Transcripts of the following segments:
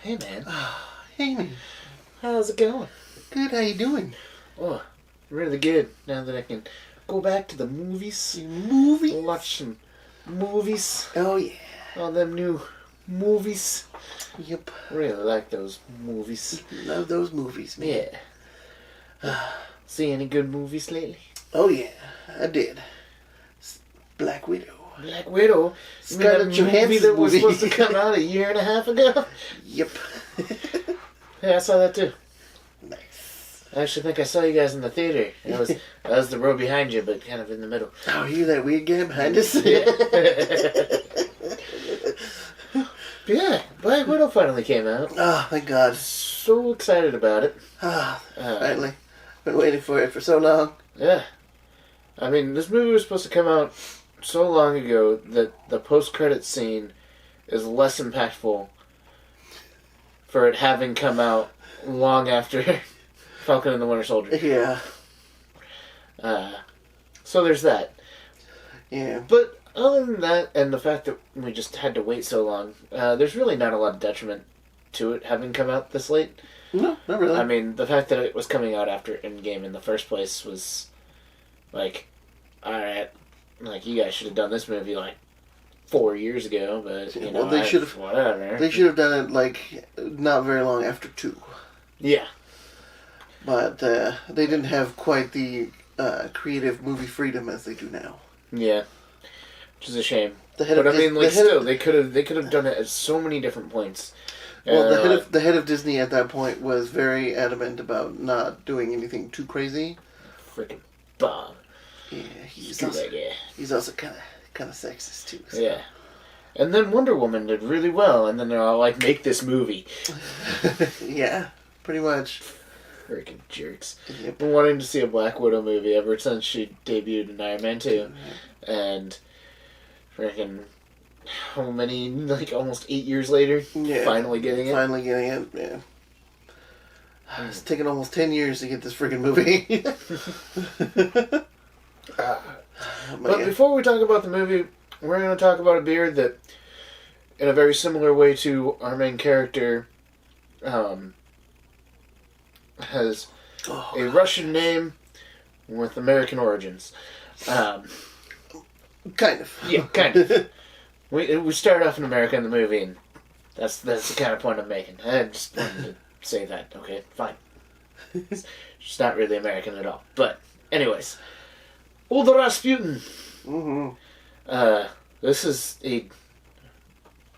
hey man. Hey man. How's it going? Good, how you doing? Oh, really good. Now that I can go back to the movies. Movies? Watch some movies. Oh yeah. All them new movies. Yep. Really like those movies. Love those movies, man. Yeah. See any good movies lately? Oh yeah, I did. Black Widow. Black Widow? Scarlett You mean that movie Johansson's that was movie. supposed to come out a year and a half ago? Yep. Yeah, I saw that too. Nice. I actually think I saw you guys in the theater. I was the row behind you, but kind of in the middle. Oh, you hear that weird guy behind us? Yeah, Black Widow finally came out. Oh, thank God. So excited about it. Finally. Been waiting for it for so long. Yeah. I mean, this movie was supposed to come out so long ago that the post-credits scene is less impactful for it having come out long after Falcon and the Winter Soldier. Yeah. So there's that. Yeah. But other than that, and the fact that we just had to wait so long, there's really not a lot of detriment to it having come out this late. No, not really. I mean, the fact that it was coming out after Endgame in the first place was like, alright, like, you guys should have done this movie, like, 4 years ago, but, you know, they should have, whatever. They should have done it, like, not very long after 2. Yeah. But they didn't have quite the creative movie freedom as they do now. Yeah. Which is a shame. They could have done it at so many different points. Well, the head of Disney at that point was very adamant about not doing anything too crazy. Freaking Bob. Yeah, he's also kind of sexist too. So. Yeah. And then Wonder Woman did really well, and then they're all like, make this movie. Yeah, pretty much. Freaking jerks. Yep. Been wanting to see a Black Widow movie ever since she debuted in Iron Man 2. And freaking how many, like almost 8 years later, finally getting it. Yeah. It's taken almost 10 years to get this freaking movie. But before we talk about the movie, we're going to talk about a beer that, in a very similar way to our main character, has a Russian name with American origins. Kind of. Yeah, kind of. We start off in America in the movie, and that's the kind of point I'm making. I just wanted to say that. Okay, fine. It's just not really American at all. But, anyways. Old Rasputin. Mm-hmm. This is a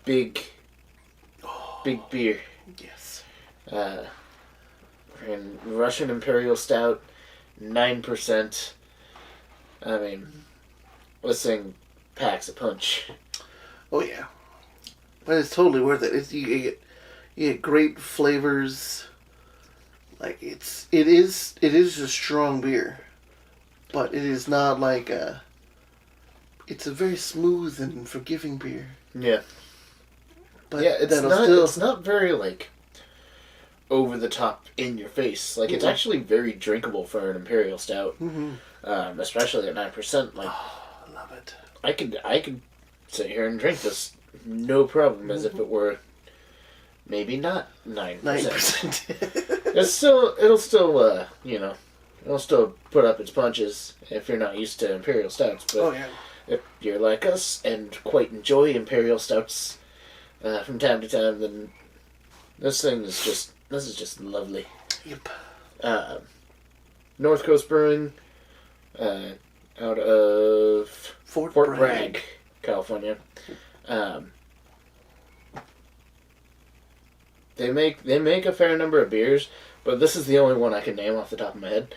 big beer. Yes. And Russian Imperial Stout, 9%. I mean, this thing packs a punch. Oh yeah, but it's totally worth it. You get great flavors. Like it is a strong beer, but it is not like it's a very smooth and forgiving beer. Yeah. But yeah, it's not very like over the top in your face. Like it's actually very drinkable for an Imperial Stout. Mm-hmm. Especially at 9%. Like I love it. I could sit here and drink this no problem, as if it were maybe not 9%. 9%. It'll still put up its punches if you're not used to Imperial Stouts. But if you're like us and quite enjoy Imperial Stouts from time to time, then this is just lovely. Yep. North Coast Brewing, out of Fort Bragg, California. They make a fair number of beers, but this is the only one I can name off the top of my head.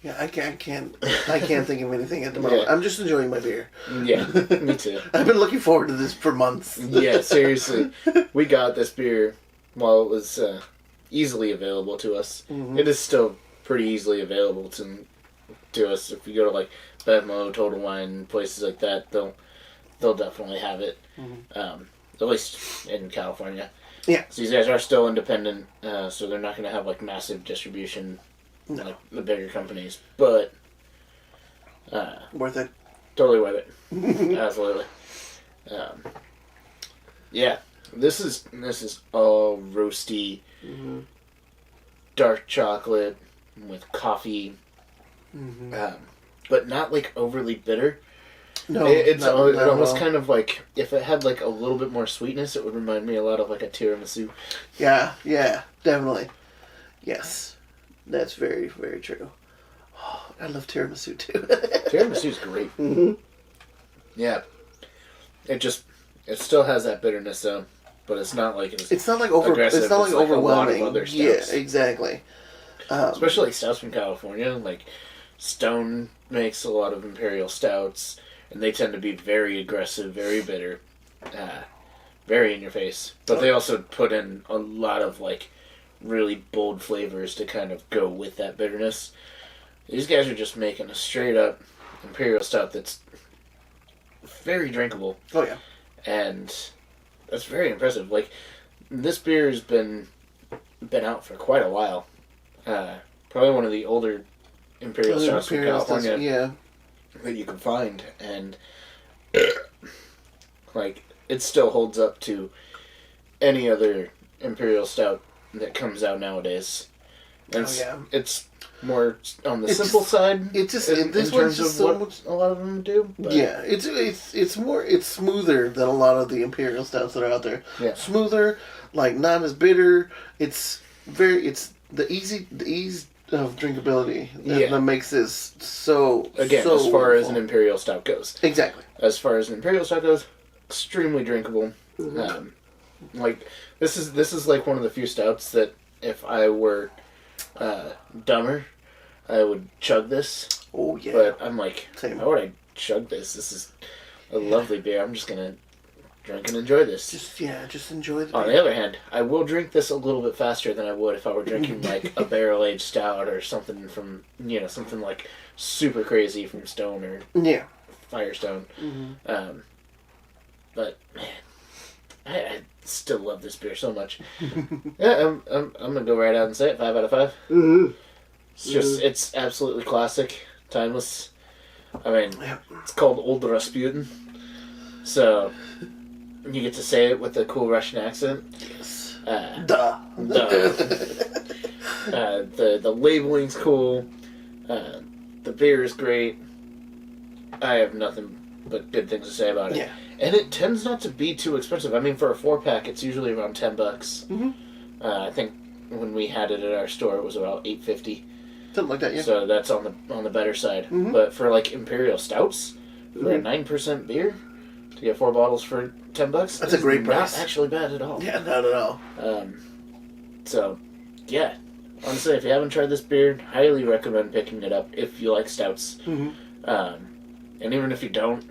Yeah, I can't think of anything at the moment. Yeah. I'm just enjoying my beer. Yeah, me too. I've been looking forward to this for months. Yeah, seriously. We got this beer while it was easily available to us. Mm-hmm. It is still pretty easily available to us. If you go to like Bevmo, Total Wine, places like that, they'll definitely have it. Mm-hmm. At least in California. Yeah. So these guys are still independent, so they're not going to have like massive distribution like the bigger companies, but worth it. Totally worth it. Absolutely. Yeah. This is all roasty, dark chocolate with coffee, but not like overly bitter. No, it not almost kind of like, if it had like a little bit more sweetness, it would remind me a lot of like a tiramisu. Yeah, definitely. Yes, that's very, very true. Oh, I love tiramisu too. Tiramisu's great. Yeah, it still has that bitterness though, but it's not like it's not like aggressive. It's not like overwhelming. A lot of other stouts. Yeah, exactly. Especially like stouts from California, like Stone makes a lot of imperial stouts, and they tend to be very aggressive, very bitter, very in your face. But they also put in a lot of like really bold flavors to kind of go with that bitterness. These guys are just making a straight up imperial stout that's very drinkable. Oh yeah, and that's very impressive. Like, this beer has been out for quite a while. Probably one of the older imperial stouts from California that you can find, and like, it still holds up to any other imperial stout that comes out nowadays. And it's more on the simple side. It just in this terms just of so what much. a lot of them do. But Yeah, it's smoother than a lot of the imperial stouts that are out there. Yeah. Smoother, like not as bitter. It's the ease of drinkability that makes this so again, so as far as wonderful. an imperial stout goes. Exactly. As far as an imperial stout goes, extremely drinkable. Like, this is like one of the few stouts that if I were dumber, I would chug this. Oh yeah. But I'm like, Same. why would I chug this? This is a lovely beer. I'm just gonna drink and enjoy this. Just enjoy the On the other hand, I will drink this a little bit faster than I would if I were drinking like a barrel aged stout or something from something like super crazy from Stone or Firestone. But man, I still love this beer so much. Yeah, I'm gonna go right out and say it. 5 out of 5. It's absolutely classic, timeless. I mean, it's called Old Rasputin, so you get to say it with a cool Russian accent. Yes. Duh. The labeling's cool. The beer is great. I have nothing but good things to say about it. Yeah. And it tends not to be too expensive. I mean, for a 4-pack, it's usually around $10. I think when we had it at our store, it was about $8.50. Something like that, yeah. So that's on the better side. But for like imperial stouts, for a 9% beer, to get 4 bottles for $10, that's a great price. Not actually bad at all. Yeah, not at all. So, yeah. Honestly, if you haven't tried this beer, highly recommend picking it up if you like stouts. And even if you don't,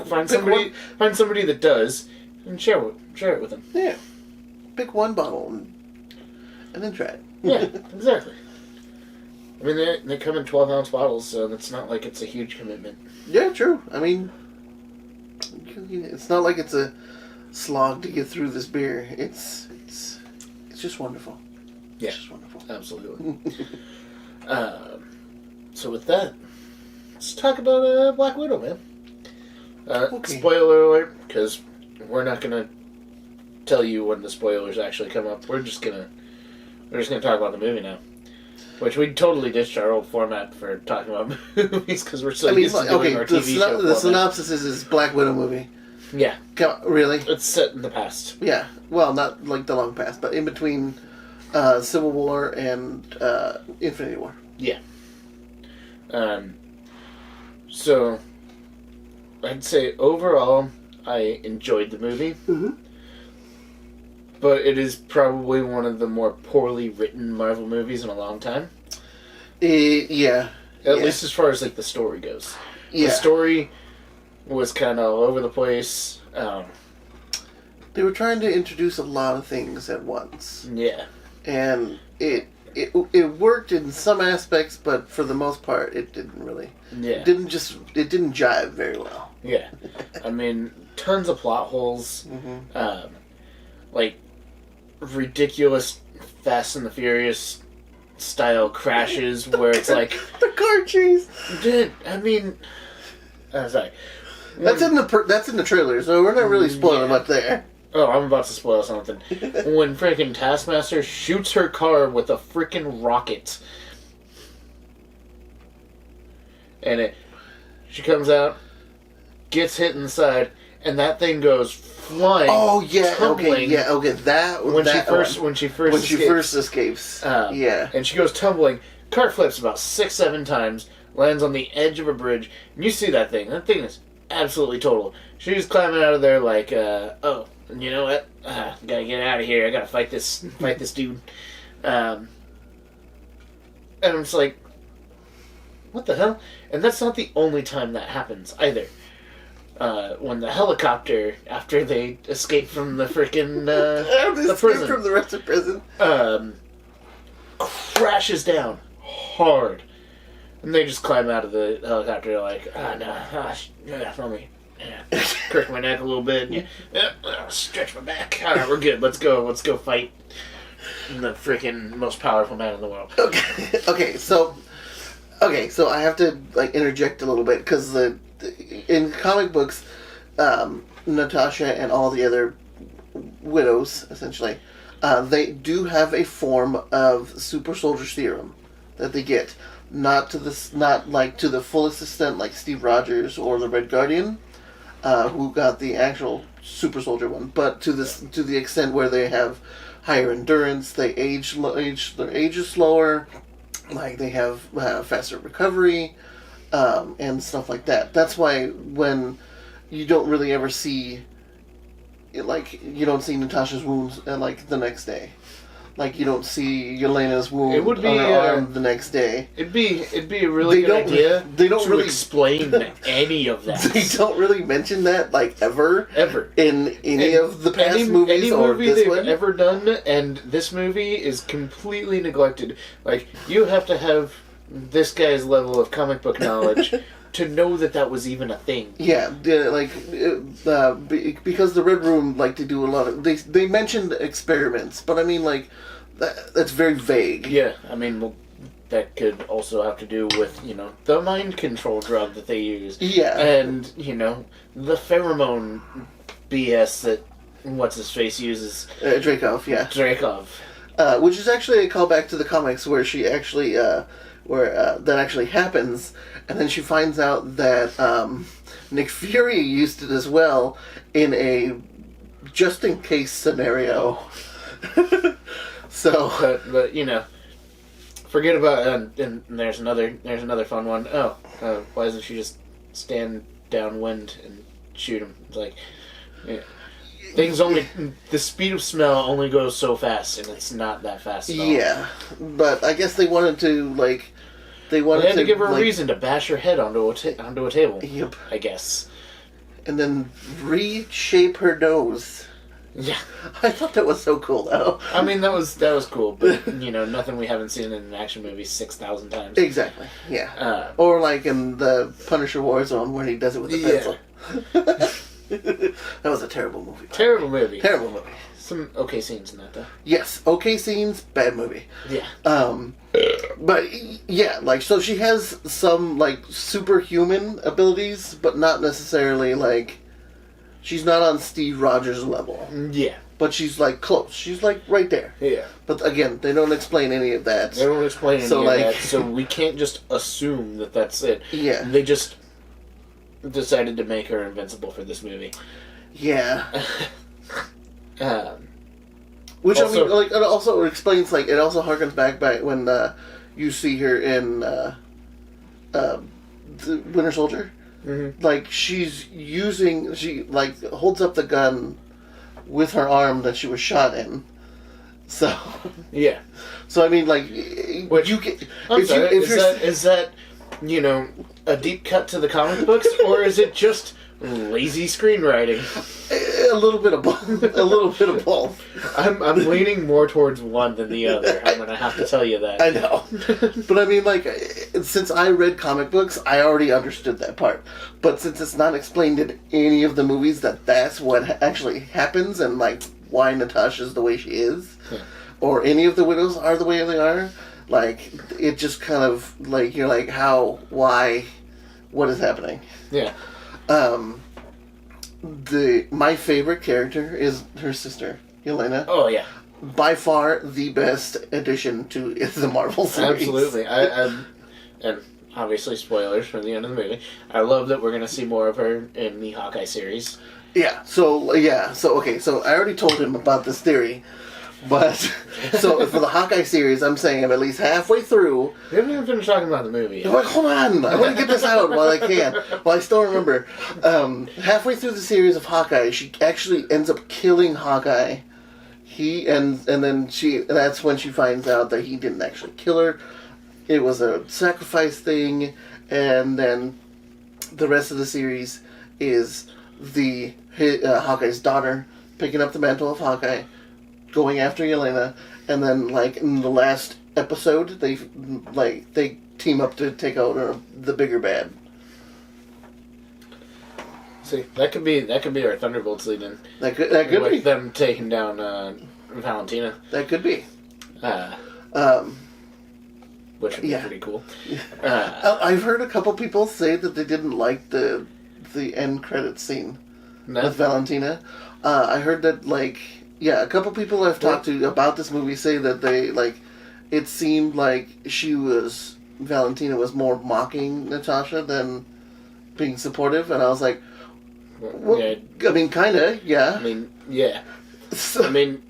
find somebody that does, and share it with them. Yeah. Pick one bottle and then try it. Yeah, exactly. I mean, they come in 12-ounce bottles, so it's not like it's a huge commitment. Yeah, true. I mean, it's not like it's a slog to get through this beer. It's just wonderful. Yeah, it's just wonderful. Absolutely. So with that, let's talk about Black Widow, man. Okay. Spoiler alert, because we're not gonna tell you when the spoilers actually come up. We're just gonna talk about the movie now. Which we totally ditched our old format for talking about movies because we're so used to doing our TV show the format. synopsis is Black Widow movie. Yeah. Really? It's set in the past. Yeah. Well, not like the long past, but in between Civil War and Infinity War. Yeah. So, I'd say overall, I enjoyed the movie. But it is probably one of the more poorly written Marvel movies in a long time. Yeah. At least as far as like the story goes. Yeah. The story was kind of all over the place. They were trying to introduce a lot of things at once. Yeah. And it worked in some aspects, but for the most part, it didn't really. Yeah. It didn't jive very well. Yeah. I mean, tons of plot holes. Like, ridiculous Fast and the Furious style crashes where it's like... The car chase! Dude, I mean... sorry. That's in the trailer, so we're not really spoiling much there. Oh, I'm about to spoil something. When freaking Taskmaster shoots her car with a freaking rocket. And she comes out, gets hit in the side, and that thing goes flying. Oh yeah, tumbling. okay. When she first escapes. Yeah. And she goes tumbling. Car flips about 6-7 times, lands on the edge of a bridge, and you see that thing. That thing is absolutely total. She's climbing out of there like, oh, you know what? Gotta get out of here. I gotta fight this dude. And I'm just like, what the hell? And that's not the only time that happens either. When the helicopter, after they escape from the freaking the prison, from the rest of prison, crashes down hard, and they just climb out of the helicopter like, let me crick my neck a little bit, and stretch my back. All right, we're good. Let's go fight the freaking most powerful man in the world. Okay. So I have to interject a little bit because in comic books, Natasha and all the other widows, essentially, they do have a form of super soldier serum that they get, not to the fullest extent like Steve Rogers or the Red Guardian, who got the actual super soldier one, but to the extent where they have higher endurance, their age is slower, like they have faster recovery, and stuff like that. That's why when you don't really ever see, you don't see Natasha's wounds the next day. Like, you don't see Yelena's wound on her arm the next day. It'd be a really good idea to explain any of that. They don't really mention that, ever in any of the past movies. Any or movie this they've one. ever done, and this movie is completely neglected. Like, you have to have this guy's level of comic book knowledge to know that was even a thing. Yeah, because the Red Room to do a lot of... They mentioned experiments, but I mean, that's very vague. Yeah, I mean, that could also have to do with, the mind control drug that they use. Yeah. And, the pheromone BS that What's-His-Face uses. Dreykov, yeah. Dreykov. Which is actually a callback to the comics where she actually... that actually happens, and then she finds out that Nick Fury used it as well in a just-in-case scenario. So, but forget about and there's another fun one. Why doesn't she just stand downwind and shoot him? It's like, the speed of smell only goes so fast, and it's not that fast at all. Yeah, but I guess they wanted to they had to give her a reason to bash her head onto a table. Yep. I guess. And then reshape her nose. Yeah. I thought that was so cool, though. I mean, that was cool, but, nothing we haven't seen in an action movie 6,000 times. Exactly, yeah. Or in the Punisher Warzone where he does it with a pencil. That was a terrible movie. Terrible movie. Some okay scenes in that, though. Yes, okay scenes, bad movie. Yeah. But, yeah, so she has some, superhuman abilities, but not necessarily, she's not on Steve Rogers' level. Yeah. But she's, close. She's, right there. Yeah. But, again, they don't explain any of that. They don't explain any of that, so we can't just assume that that's it. Yeah. They just decided to make her invincible for this movie. Yeah. Which, also, I mean, it also explains, it also harkens back when you see her in the Winter Soldier. Mm-hmm. She holds up the gun with her arm that she was shot in. So... Yeah. So, I mean, Which, you can... Is that, a deep cut to the comic books, or is it just lazy screenwriting? A little bit of both. I'm leaning more towards one than the other. I'm gonna have to tell you that. I know. But I mean, since I read comic books, I already understood that part. But since it's not explained in any of the movies that's what actually happens and, why Natasha's the way she is, or any of the widows are the way they are, it just kind of, you're how, why, what is happening? Yeah. my favorite character is her sister, Yelena. Oh yeah, by far the best addition to the Marvel series. absolutely. And obviously spoilers for the end of the movie. I love that we're gonna see more of her in the Hawkeye series. Yeah. So okay. So I already told him about this theory, but so for the Hawkeye series, I'm saying I'm at least halfway through. We haven't even finished talking about the movie yet. Like, hold on, I want to get this out while I can. While I still remember, halfway through the series of Hawkeye, she actually ends up killing Hawkeye. And then that's when she finds out that he didn't actually kill her. It was a sacrifice thing, and then the rest of the series is Hawkeye's daughter picking up the mantle of Hawkeye, going after Yelena, and then like in the last episode, they team up to take out the bigger bad. See, that could be our Thunderbolts lead-in. That could be them taking down Valentina. That could be. Which would be pretty cool. I've heard a couple people say that they didn't like the end credits scene with Valentina. I heard that a couple people I've talked to about this movie say that they it seemed like Valentina was more mocking Natasha than being supportive, and I was like, well, yeah. I mean, kinda, yeah. I mean, yeah. I mean,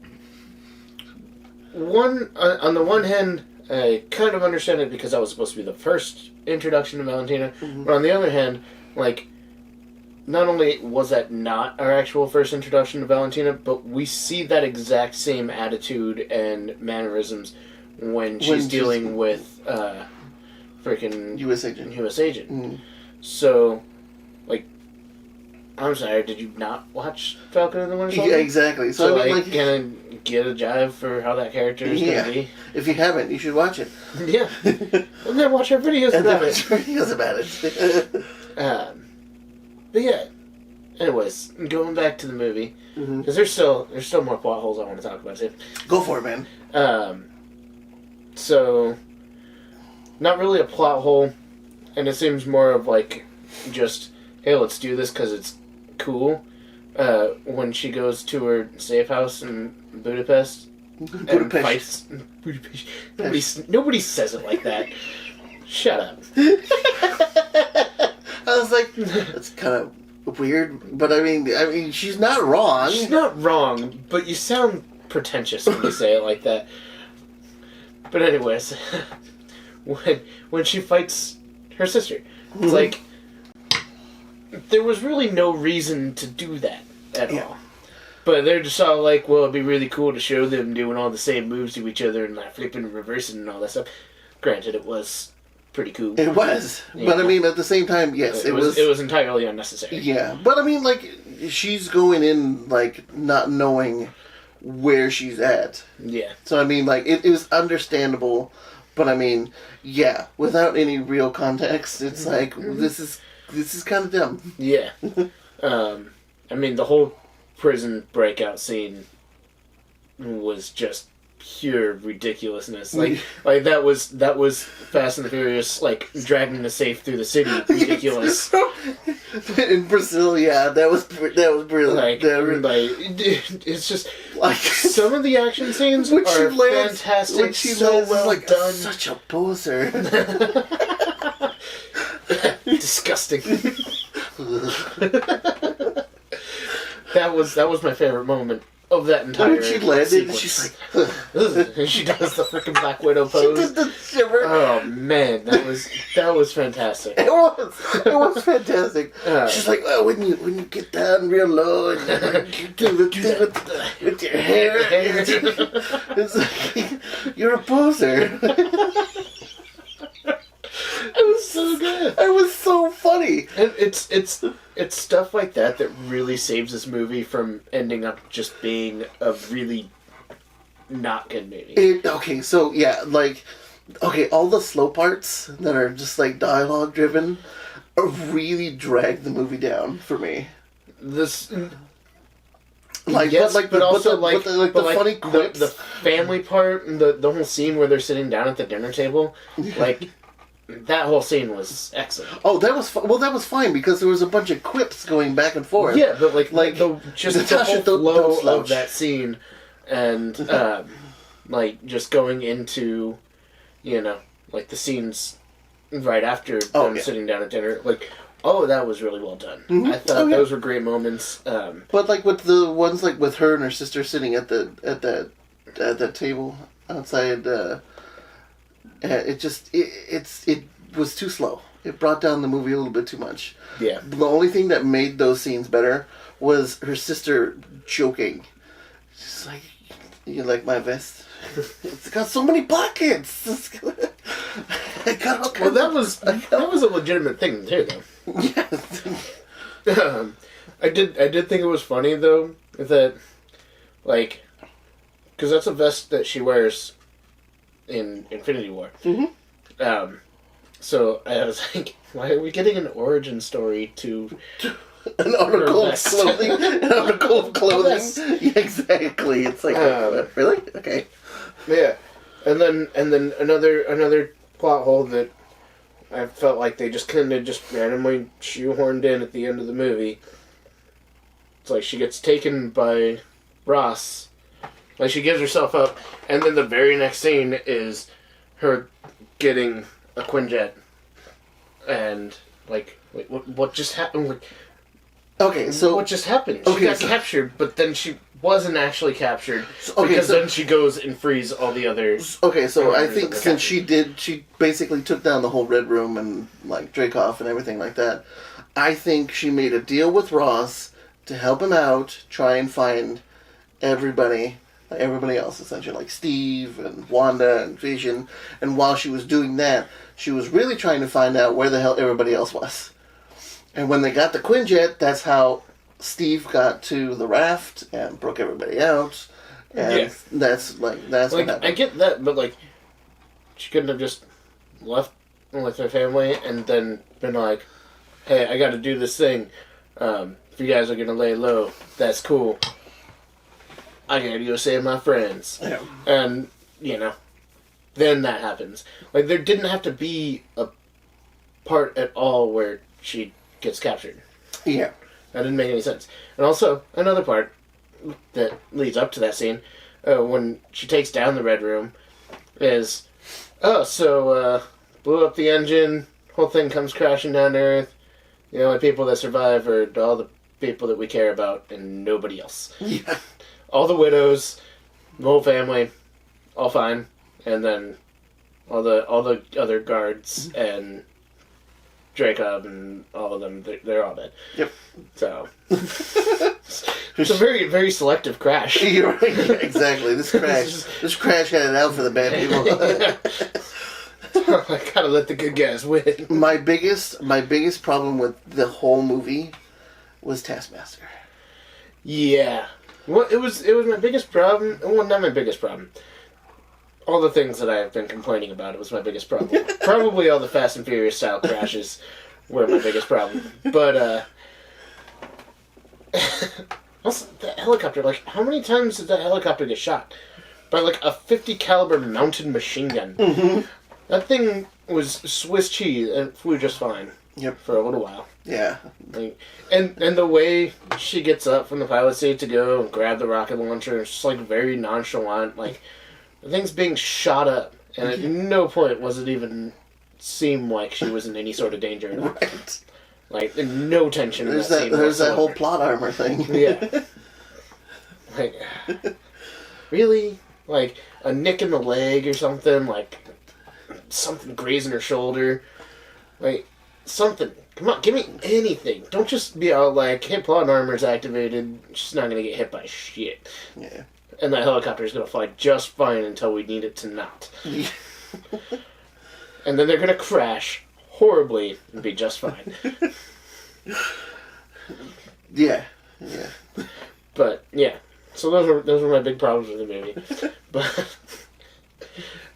on the one hand, I kind of understand it because that was supposed to be the first introduction to Valentina, mm-hmm. But on the other hand, not only was that not our actual first introduction to Valentina, but we see that exact same attitude and mannerisms when she's dealing with freaking U.S. agent. Mm-hmm. So, I'm sorry, did you not watch Falcon and the Winter Soldier? Yeah, exactly. So I mean, can I get a jive for how that character is going to be? If you haven't, you should watch it. Yeah. And then watch our videos about it. But yeah. Anyways, going back to the movie, because there's still more plot holes I want to talk about too. Go for it, man. So, not really a plot hole, and it seems more of just, hey, let's do this because it's cool. When she goes to her safe house in Budapest. And fights. Budapest. Nobody says it like that. Shut up. I was like, that's kind of weird, but I mean, she's not wrong. She's not wrong, but you sound pretentious when you say it like that. But anyways, when she fights her sister, it's there was really no reason to do that at all. But they're just all well, it'd be really cool to show them doing all the same moves to each other and flipping and reversing and all that stuff. Granted, it was pretty cool. It was. Yeah. But I mean, at the same time, yes, it was... It was entirely unnecessary. Yeah. But I mean, she's going in, not knowing where she's at. Yeah. So I mean, it was understandable, but I mean, yeah, without any real context, it's this is kind of dumb. Yeah. I mean, the whole prison breakout scene was just pure ridiculousness. That was Fast and the Furious, dragging the safe through the city. Ridiculous. In Brazil, yeah, that was brilliant. It's just some of the action scenes are fantastic. When she so well done. Such a poser. Disgusting. That was my favorite moment of that entire when she landed, sequence. She's and she does the freaking Black Widow pose. She did the shiver. Oh man, that was fantastic. It was fantastic. She's well, when you get down real low and you do it with your hair, it's you're a poser. It was so good. It was so funny. And it's stuff like that really saves this movie from ending up just being a really not good movie. All the slow parts that are just dialogue driven really drag the movie down for me. The funny quips, the family part, the whole scene where they're sitting down at the dinner table, that whole scene was excellent. Oh, that was that was fine because there was a bunch of quips going back and forth. Yeah, but like the whole flow of that scene, and like just going into, like the scenes right after them sitting down at dinner, like. Oh, that was really well done. Mm-hmm. I thought those were great moments. But like with the ones like with her and her sister sitting at that table outside, it was too slow. It brought down the movie a little bit too much. Yeah. The only thing that made those scenes better was her sister joking. She's like, "You like my vest? It's got so many pockets." Well, that was a legitimate thing too, though. Yes. I did think it was funny though that, like, because that's a vest that she wears in Infinity War. Mm-hmm. So I was like, why are we getting an origin story to an article of clothing? An article of clothing. Yeah, exactly. It's like, really? Okay. Yeah, and then another plot hole that I felt like they just kind of just randomly shoehorned in at the end of the movie. It's like she gets taken by Ross. Like she gives herself up, and then the very next scene is her getting a Quinjet. And like, what just happened? Like, okay, so what just happened? She got captured, but then she wasn't actually captured because then she goes and frees all the others. Okay, so I think since she basically took down the whole Red Room and like Dreykov and everything like that. I think she made a deal with Ross to help him out, try and find everybody else essentially, like Steve and Wanda and Vision. And while she was doing that, she was really trying to find out where the hell everybody else was. And when they got the Quinjet, that's how Steve got to the raft and broke everybody out, and that's what happened. I get that, but like, she couldn't have just left with her family and then been like, "Hey, I got to do this thing. If you guys are gonna lay low, that's cool. I gotta go save my friends." Yeah. And then that happens. Like, there didn't have to be a part at all where she gets captured. Yeah. That didn't make any sense. And also, another part that leads up to that scene, when she takes down the Red Room, is, blew up the engine, whole thing comes crashing down to Earth, the only people that survive are all the people that we care about, and nobody else. Yeah. All the widows, the whole family, all fine, and then all the other guards and Dreykov and all of them, they're all dead. Yep. So it's a very, very selective crash. You're right. Yeah, exactly. This crash had it out for the bad people. I gotta let the good guys win. My biggest problem with the whole movie was Taskmaster. Yeah. Well, it was my biggest problem. Well, not my biggest problem. All the things that I have been complaining about, it was my biggest problem. Probably all the Fast and Furious style crashes were my biggest problem. But, also, that helicopter, like, how many times did that helicopter get shot? By, like, a 50 caliber mounted machine gun. Mm-hmm. That thing was Swiss cheese and flew just fine. Yep. For a little while. Yeah. Like, and the way she gets up from the pilot seat to go and grab the rocket launcher, it's just, like, very nonchalant, like... The thing's being shot up, and at no point was it even seem like she was in any sort of danger at all. Right. Like, no tension in that scene. There's that whole plot armor thing. Yeah. Like, really? Like, a nick in the leg or something? Like, something grazing her shoulder? Like, something. Come on, give me anything. Don't just be all like, hey, plot armor's activated. She's not going to get hit by shit. Yeah. And that helicopter is going to fly just fine until we need it to not. And then they're going to crash horribly and be just fine. Yeah. Yeah. But, yeah. So those were my big problems with the movie. But...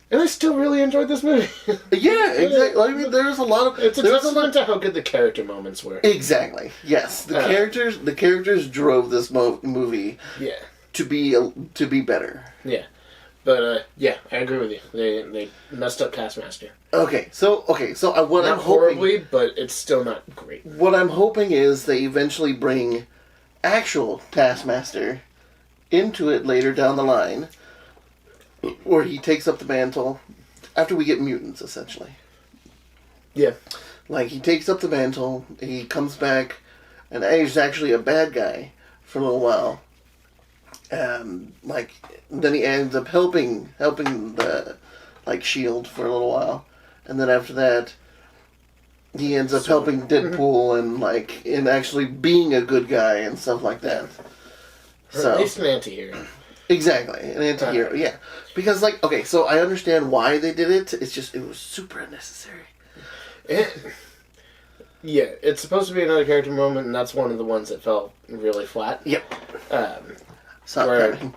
And I still really enjoyed this movie. Yeah, exactly. I mean, there's a lot of... It's a testament to how good the character moments were. Exactly. Yes. The characters drove this movie... Yeah. To be better. Yeah. yeah, I agree with you. They messed up Taskmaster. Okay, so what Not I'm horribly, hoping, but it's still not great. what I'm hoping is they eventually bring actual Taskmaster into it later down the line, where he takes up the mantle after we get mutants, essentially. Yeah. Like, he takes up the mantle, he comes back, and he's actually a bad guy for a little while. Then he ends up helping the, S.H.I.E.L.D. for a little while. And then after that, he ends up helping Deadpool and actually being a good guy and stuff like that. Or at least an anti-hero. Exactly, an anti-hero, yeah. Because, so I understand why they did it, it's just, it was super unnecessary. Yeah, it's supposed to be another character moment, and that's one of the ones that felt really flat. Yep.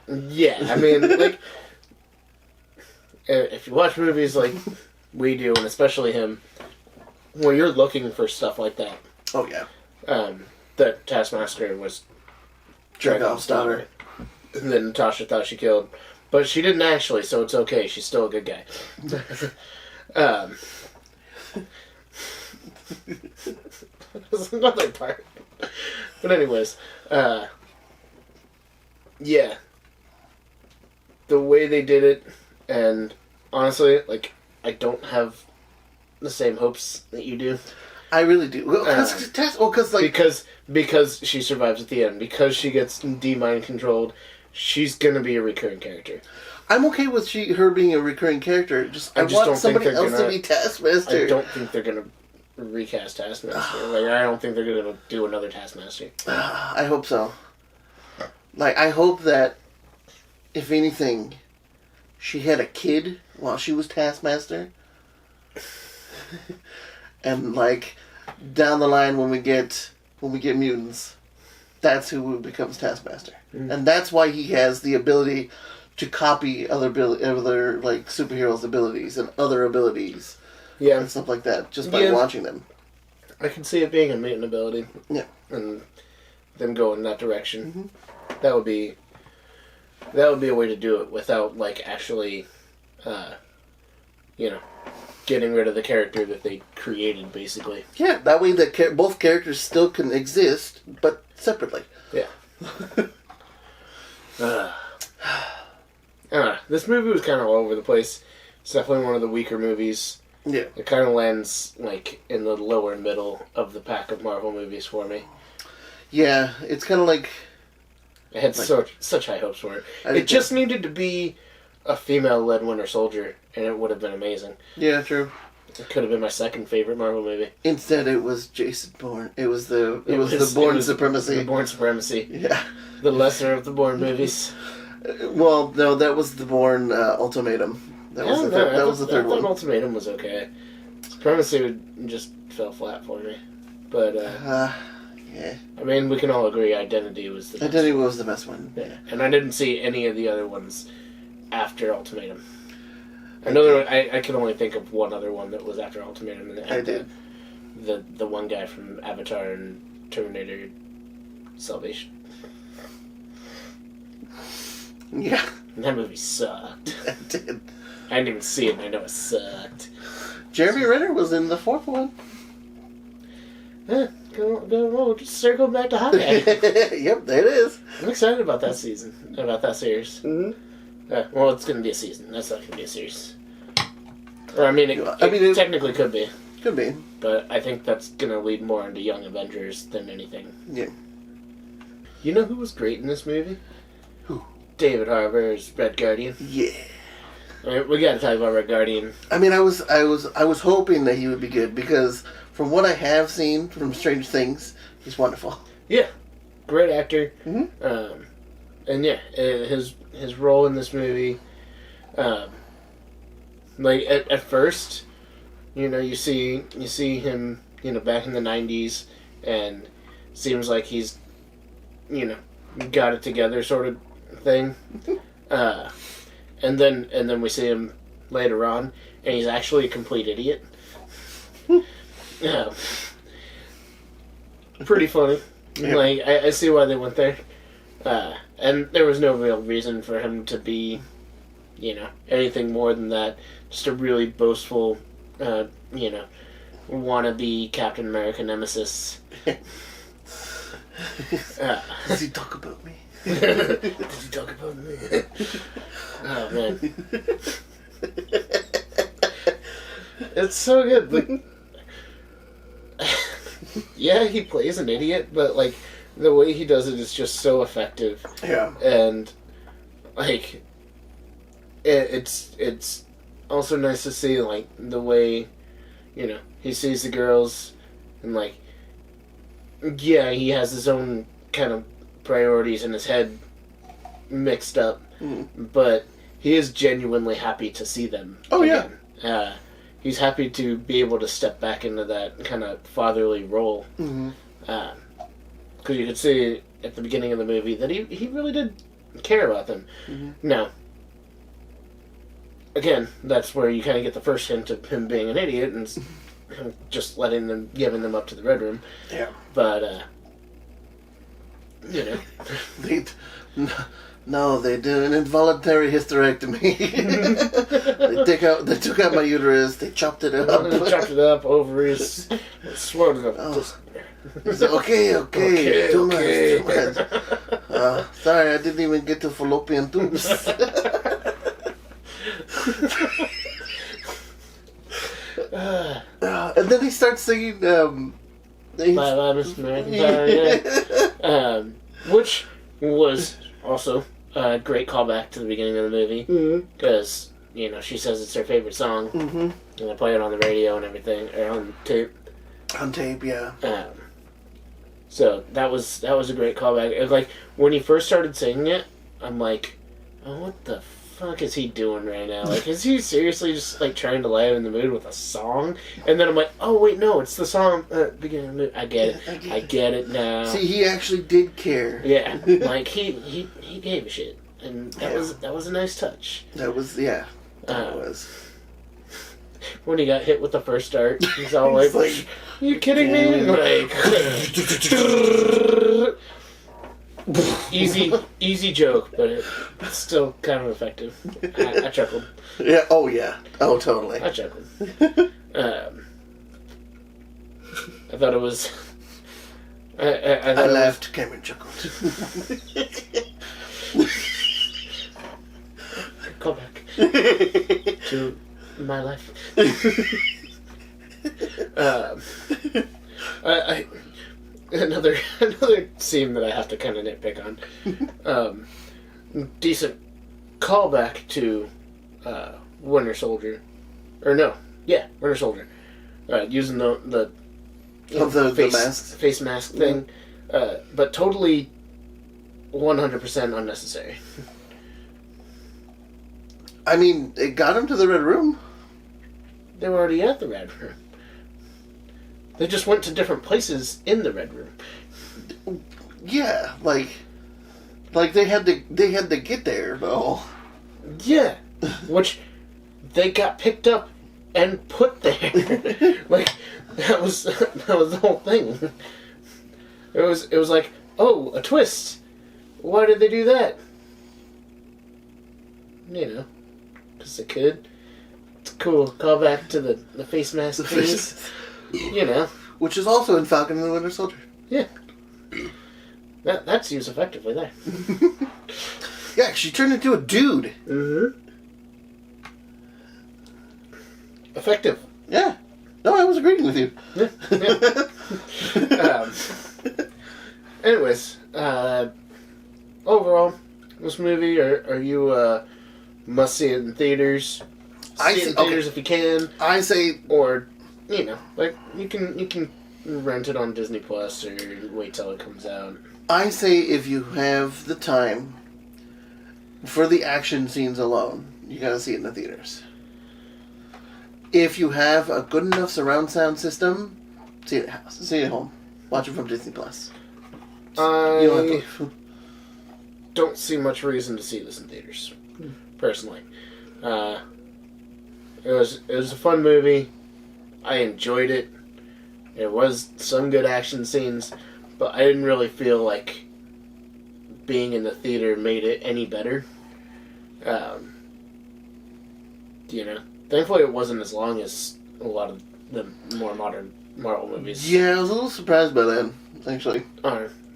Yeah, I mean, if you watch movies like we do, and especially him, when you're looking for stuff like that. Oh, yeah. That Taskmaster was Dracov's daughter. And then Natasha thought she killed. But she didn't actually, so it's okay. She's still a good guy. There's another part. But anyways, yeah. The way they did it, and honestly, I don't have the same hopes that you do. I really do. Because she survives at the end. Because she gets D-mind controlled. She's gonna be a recurring character. I'm okay with her being a recurring character. I want somebody else to be Taskmaster. I don't think they're gonna recast Taskmaster. I don't think they're gonna do another Taskmaster. I hope so. I hope that, if anything, she had a kid while she was Taskmaster. And down the line when we get mutants, that's who becomes Taskmaster. Mm-hmm. And that's why he has the ability to copy other superheroes' abilities and other abilities. Yeah. And stuff like that, just by watching them. I can see it being a mutant ability. Yeah. And them going that direction. Mm-hmm. That would be a way to do it without actually getting rid of the character that they created, basically. Yeah, that way both characters still can exist, but separately. Yeah. This movie was kind of all over the place. It's definitely one of the weaker movies. Yeah. It kind of lands, in the lower middle of the pack of Marvel movies for me. Yeah, it's kind of I had such high hopes for it. It just needed to be a female-led Winter Soldier, and it would have been amazing. Yeah, true. It could have been my second favorite Marvel movie. Instead, it was Jason Bourne. It was the Bourne Supremacy. The Bourne Supremacy. Yeah. The lesser of the Bourne movies. Well, no, that was the Bourne Ultimatum. That was the third one. Ultimatum was okay. Supremacy just fell flat for me. But, yeah. I mean, we can all agree Identity was the best. Identity was the best one. Yeah. And I didn't see any of the other ones after Ultimatum. I know I can only think of one other one that was after Ultimatum. And I did. The one guy from Avatar and Terminator Salvation. Yeah. And that movie sucked. It did. I didn't even see it, and I know it sucked. Jeremy Renner was in the fourth one. We'll just circle back to Hawkeye. Yep, there it is. I'm excited about that season, about that series. Mm-hmm. Well, it's going to be a season. That's not going to be a series. Or, it technically could be. Could be. But I think that's going to lead more into Young Avengers than anything. Yeah. You know who was great in this movie? Who? David Harbour's Red Guardian. Yeah. We got to talk about Red Guardian. I mean, I was hoping that he would be good because from what I have seen from Stranger Things, he's wonderful. Yeah, great actor. Mm-hmm. And yeah, his role in this movie, at first, you see him, back in the 90s, and seems like he's, got it together sort of thing. And then we see him later on, and he's actually a complete idiot. Pretty funny. Yeah. I see why they went there. And there was no real reason for him to be anything more than that. Just a really boastful, wannabe Captain America nemesis. Does he talk about me? Did he talk about me? Oh, man. It's so good. Like, yeah, he plays an idiot, but, like, the way he does it is just so effective. Yeah. And, like, it's also nice to see, like, the way, he sees the girls, and, like, yeah, he has his own kind of priorities in his head mixed up, but he is genuinely happy to see them. Oh, again. Yeah. He's happy to be able to step back into that kind of fatherly role. Because you could see at the beginning of the movie that he really did care about them. Now, again, that's where you kind of get the first hint of him being an idiot and just giving them up to the Red Room. Yeah. But, No, they did an involuntary hysterectomy. They took out my uterus. They chopped it up. Ovaries, swelled it up. Oh. He's like, okay, too much. Sorry, I didn't even get to fallopian tubes. And then he starts singing. Bye, Mr. American. Which was also a great callback to the beginning of the movie, because she says it's her favorite song, and they play it on the radio and everything, or on tape. On tape, yeah. So that was a great callback. It was like when he first started singing it, I'm like, oh, what the fuck is he doing right now? Like, is he seriously just like trying to lighten the mood with a song? And then I'm like, oh wait, no, it's the song beginning of the movie. I get it. I get it now. See, he actually did care. Yeah, like he gave a shit, and that was a nice touch. That was that was. When he got hit with the first dart, he's all like, "Are you kidding me?" Like, easy joke, but it's still kind of effective. I chuckled. Yeah. Oh yeah. Oh totally. I chuckled. I thought it was. I laughed. Cameron chuckled. Call back to my life. Another scene that I have to kind of nitpick on. Decent callback to Winter Soldier, or no, yeah, Winter Soldier, using the face mask thing, but totally 100% unnecessary. I mean, it got him to the Red Room. They were already at the Red Room. They just went to different places in the Red Room. Yeah, like they had to get there though. Yeah, which they got picked up and put there. Like that was the whole thing. It was like, oh, a twist. Why did they do that? Because they could. It's cool. Call back to the face mask thing. Which is also in Falcon and the Winter Soldier. Yeah. That's used effectively there. Yeah, she turned into a dude. Mm-hmm. Effective. Yeah. No, I was agreeing with you. Yeah. Anyways, overall, this movie, are you must see it in theaters? See it in theaters if you can. I say, or like you can rent it on Disney Plus or wait till it comes out. I say if you have the time for the action scenes alone, you gotta see it in the theaters. If you have a good enough surround sound system, see it at house. See it at home. Watch it from Disney Plus. I don't see much reason to see this in theaters, personally. It was a fun movie. I enjoyed it. There was some good action scenes, but I didn't really feel like being in the theater made it any better. You know, thankfully it wasn't as long as a lot of the more modern Marvel movies. Yeah, I was a little surprised by that, actually.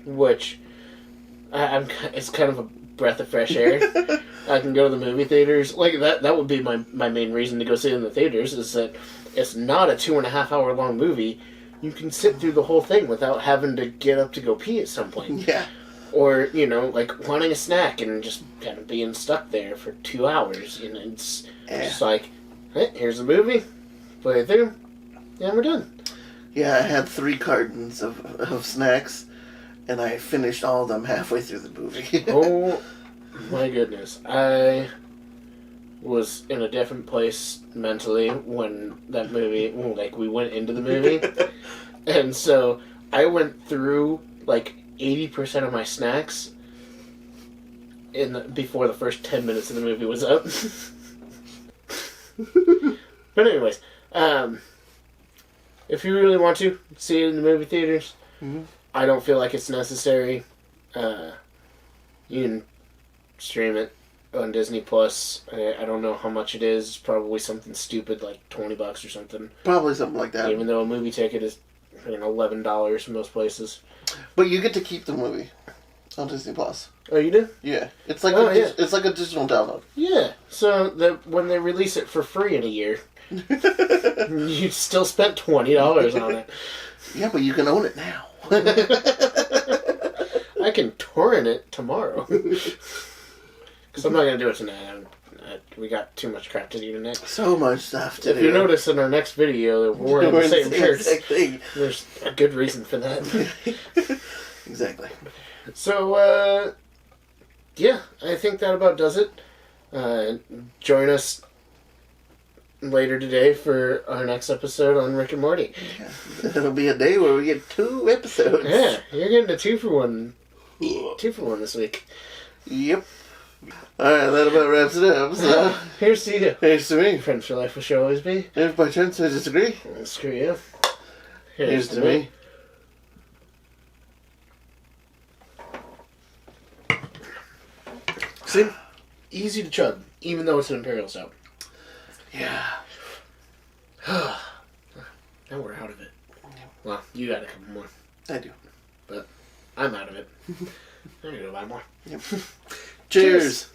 Which, it's kind of a breath of fresh air. I can go to the movie theaters. Like, that would be my main reason to go see it in the theaters, is that it's not a 2.5 hour long movie. You can sit through the whole thing without having to get up to go pee at some point. Yeah. Or, you know, like, wanting a snack and just kind of being stuck there for 2 hours. You know, it's just like, hey, here's the movie, play it through, and we're done. Yeah, I had 3 cartons of snacks, and I finished all of them halfway through the movie. Oh, my goodness. I was in a different place mentally when that movie, like, we went into the movie. And so I went through, like, 80% of my snacks before the first 10 minutes of the movie was up. But anyways, if you really want to see it in the movie theaters, I don't feel like it's necessary. You can stream it on Disney Plus. I don't know how much it is. It's probably something stupid like $20 or something. Probably something like that. Even though a movie ticket is $11 in most places. But you get to keep the movie on Disney Plus. Oh, you do? Yeah, it's like it's like a digital download. Yeah. So when they release it for free in a year, you still spent $20 on it. Yeah, but you can own it now. I can torrent it tomorrow. Because I'm not going to do it tonight. We got too much crap to do tonight. So much stuff to do. If you notice in our next video that we're wearing the same shirts, there's a good reason for that. Exactly. So, yeah, I think that about does it. Join us later today for our next episode on Rick and Morty. Yeah. It'll be a day where we get 2 episodes. Yeah, you're getting a 2-for-1. 2-for-1 this week. Yep. Alright, that about wraps it up. So. Here's to you. Here's to me. Friends for life will sure always be. If by chance I disagree, Screw you. Here's to me. See? Easy to chug, even though it's an Imperial Stout. Yeah. Now we're out of it. Well, you got a couple more. I do. But I'm out of it. I'm going to go buy more. Yep. Cheers.